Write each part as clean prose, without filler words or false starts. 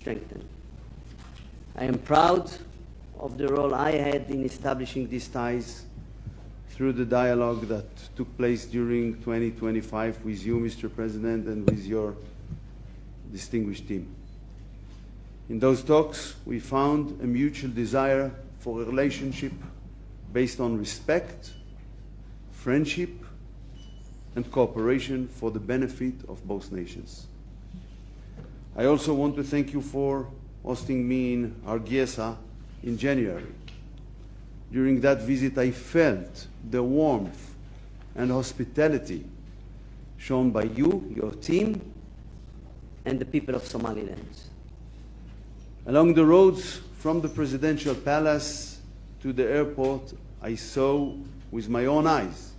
strengthened. I am proud of the role I had in establishing these ties through the dialogue that took place during 2025 with you, Mr. President, and with your distinguished team. In those talks, we found a mutual desire for a relationship based on respect, friendship, and cooperation for the benefit of both nations. I also want to thank you for hosting me in Hargeisa in January. During that visit, I felt the warmth and hospitality shown by you, your team, and the people of Somaliland. Along the roads from the presidential palace to the airport, I saw with my own eyes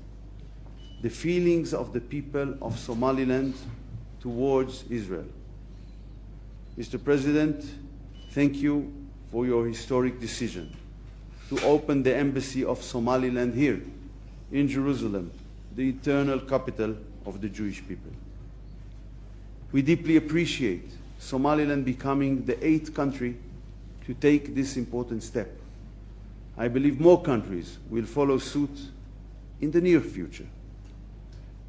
the feelings of the people of Somaliland towards Israel. Mr. President, thank you for your historic decision to open the embassy of Somaliland here in Jerusalem, the eternal capital of the Jewish people. We deeply appreciate Somaliland becoming the 8th country to take this important step. I believe more countries will follow suit in the near future.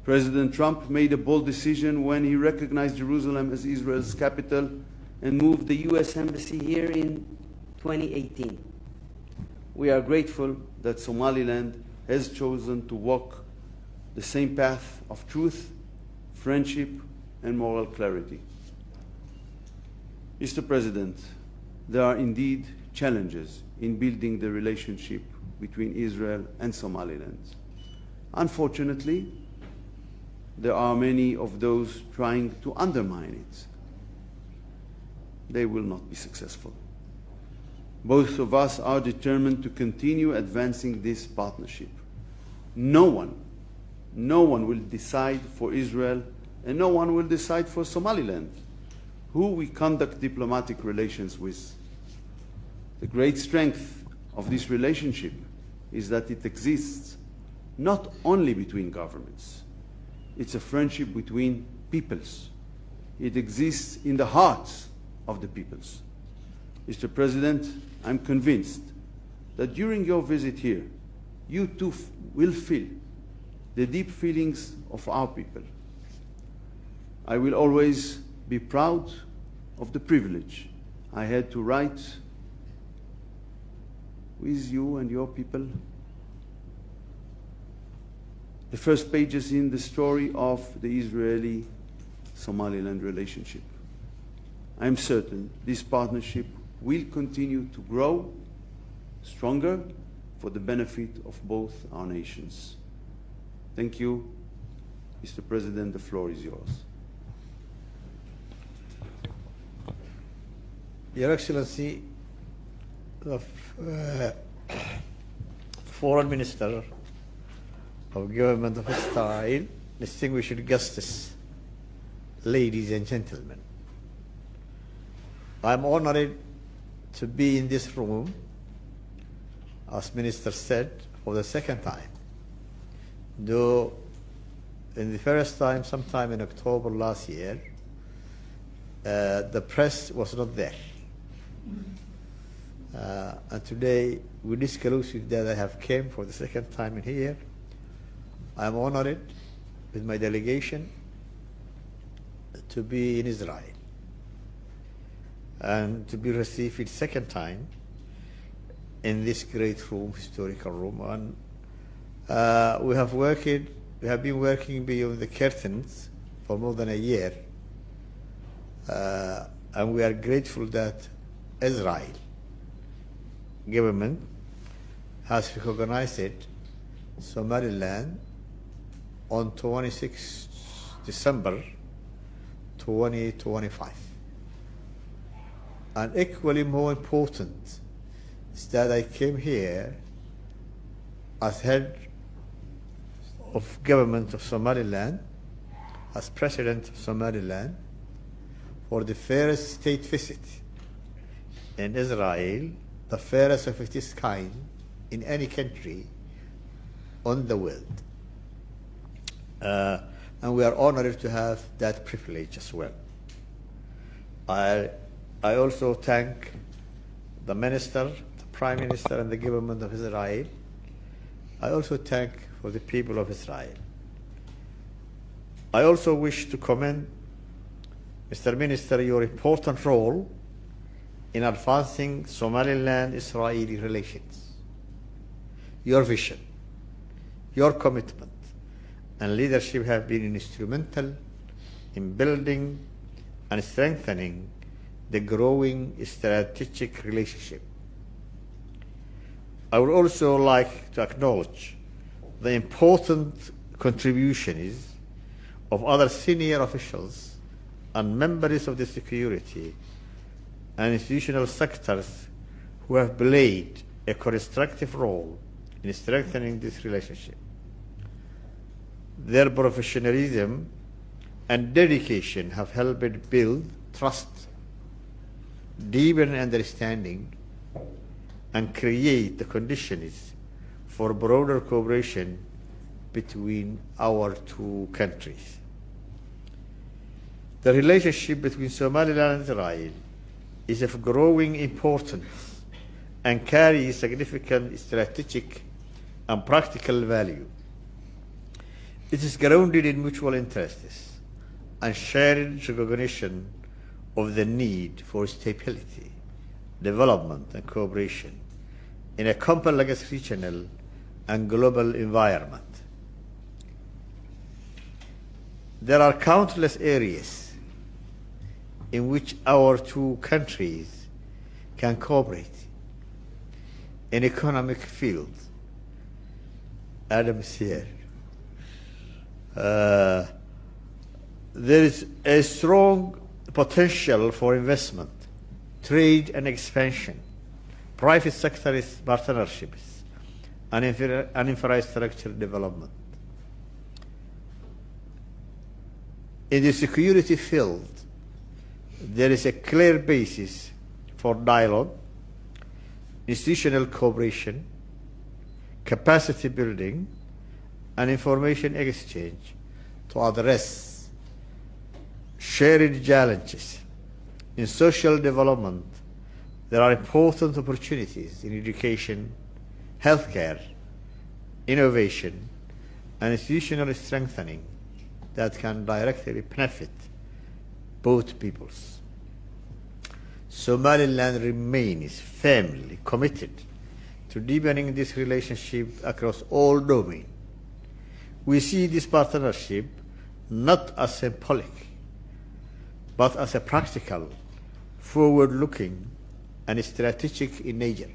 President Trump made a bold decision when he recognized Jerusalem as Israel's capital and moved the U.S. Embassy here in 2018. We are grateful that Somaliland has chosen to walk the same path of truth, friendship, and moral clarity. Mr. President, there are indeed challenges in building the relationship between Israel and Somaliland. Unfortunately, there are many of those trying to undermine it. They will not be successful. Both of us are determined to continue advancing this partnership. No one will decide for Israel, and no one will decide for Somaliland who we conduct diplomatic relations with. The great strength of this relationship is that it exists not only between governments. It's a friendship between peoples. It exists in the hearts of the peoples. Mr. President, I'm convinced that during your visit here, you too will feel the deep feelings of our people. I will always be proud of the privilege I had to write with you and your people the first pages in the story of the Israeli-Somaliland relationship. I am certain this partnership will continue to grow stronger for the benefit of both our nations. Thank you, Mr. President. The floor is yours. Your Excellency, the Foreign Minister of Government of Israel, distinguished guests, ladies and gentlemen, I am honored to be in this room, as Minister said, for the second time. Though in the first time, sometime in October last year, the press was not there. And today, with this exclusive that I have came for the second time in here, I am honored with my delegation to be in Israel and to be received for the second time in this great room, historical room. And we have been working beyond the curtains for more than a year, and we are grateful that Israel government has recognized Somaliland on 26 December 2025. And equally more important is that I came here as head of government of Somaliland, as president of Somaliland, for the first state visit in Israel, the first of its kind in any country on the world. And we are honored to have that privilege as well. I I also thank the Minister, the Prime Minister, and the government of Israel. I also thank for the people of Israel. I also wish to commend, Mr. Minister, your important role in advancing Somaliland-Israeli relations. Your vision, your commitment, and leadership have been instrumental in building and strengthening the growing strategic relationship. I would also like to acknowledge the important contributions of other senior officials and members of the security and institutional sectors who have played a constructive role in strengthening this relationship. Their professionalism and dedication have helped build trust, deepen understanding, and create the conditions for broader cooperation between our two countries. The relationship between Somaliland and Israel is of growing importance and carries significant strategic and practical value. It is grounded in mutual interests and shared recognition of the need for stability, development, and cooperation in a complex regional and global environment. There are countless areas in which our two countries can cooperate. In economic field, Adam is here. There is a strong potential for investment, trade and expansion, private sector partnerships, and infrastructure development. In the security field, there is a clear basis for dialogue, institutional cooperation, capacity building, and information exchange to address shared challenges. In social development, there are important opportunities in education, healthcare, innovation, and institutional strengthening that can directly benefit both peoples. Somaliland remains firmly committed to deepening this relationship across all domains. We see this partnership not as symbolic, but as a practical, forward-looking, and strategic in nature.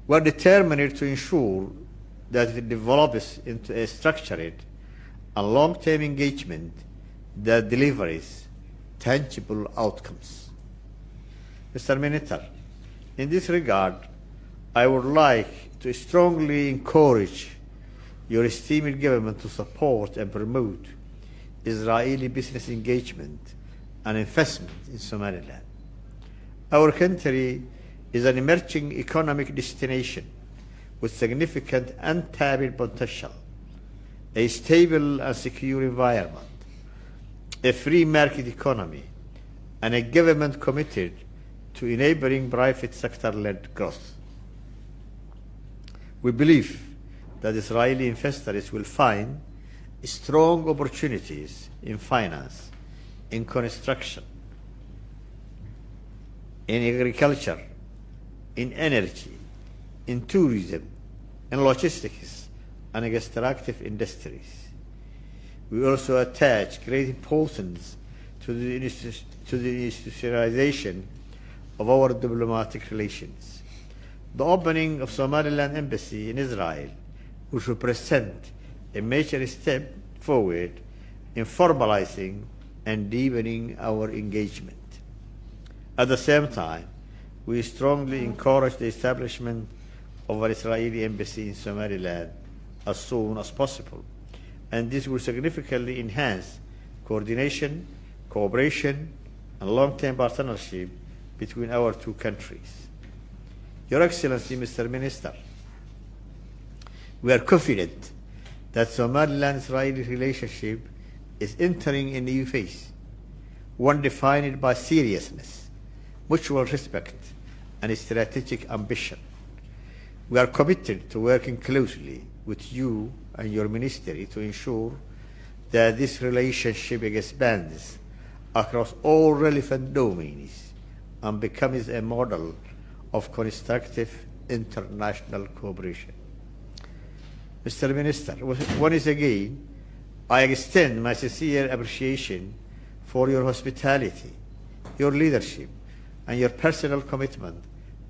We are determined to ensure that it develops into a structured and long-term engagement that delivers tangible outcomes. Mr. Minister, in this regard, I would like to strongly encourage your esteemed government to support and promote Israeli business engagement and investment in Somaliland. Our country is an emerging economic destination with significant untapped potential, a stable and secure environment, a free market economy, and a government committed to enabling private sector-led growth. We believe that Israeli investors will find strong opportunities in finance, in construction, in agriculture, in energy, in tourism, in logistics, and extractive industries. We also attach great importance to the institutionalization of our diplomatic relations. The opening of Somaliland Embassy in Israel, which represent a major step forward in formalizing and deepening our engagement. At the same time, we strongly encourage the establishment of an Israeli embassy in Somaliland as soon as possible, and this will significantly enhance coordination, cooperation, and long-term partnership between our two countries. Your Excellency, Mr. Minister, we are confident that Somaliland-Israeli relationship is entering a new phase, one defined by seriousness, mutual respect, and strategic ambition. We are committed to working closely with you and your ministry to ensure that this relationship expands across all relevant domains and becomes a model of constructive international cooperation. Mr. Minister, once again, I extend my sincere appreciation for your hospitality, your leadership, and your personal commitment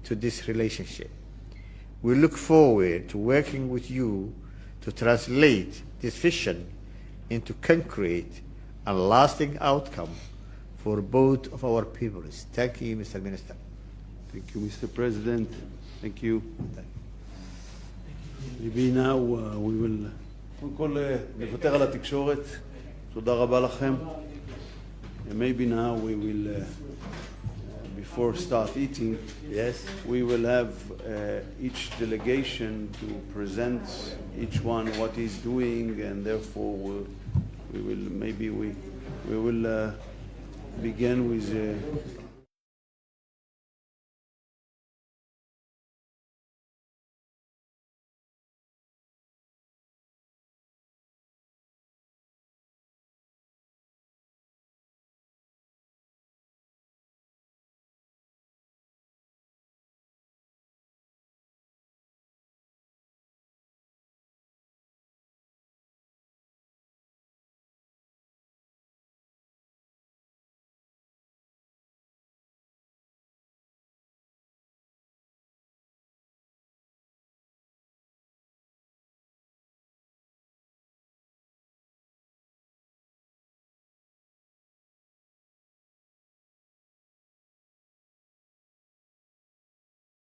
to this relationship. We look forward to working with you to translate this vision into concrete and lasting outcome for both of our peoples. Thank you, Mr. Minister. Thank you, Mr. President. Thank you. Maybe now we will... קודם כל, נוותר על התקשורת. תודה רבה לכם. Maybe now we will, before start eating, Yes. we will have each delegation to present each one what he's doing, and therefore we will begin with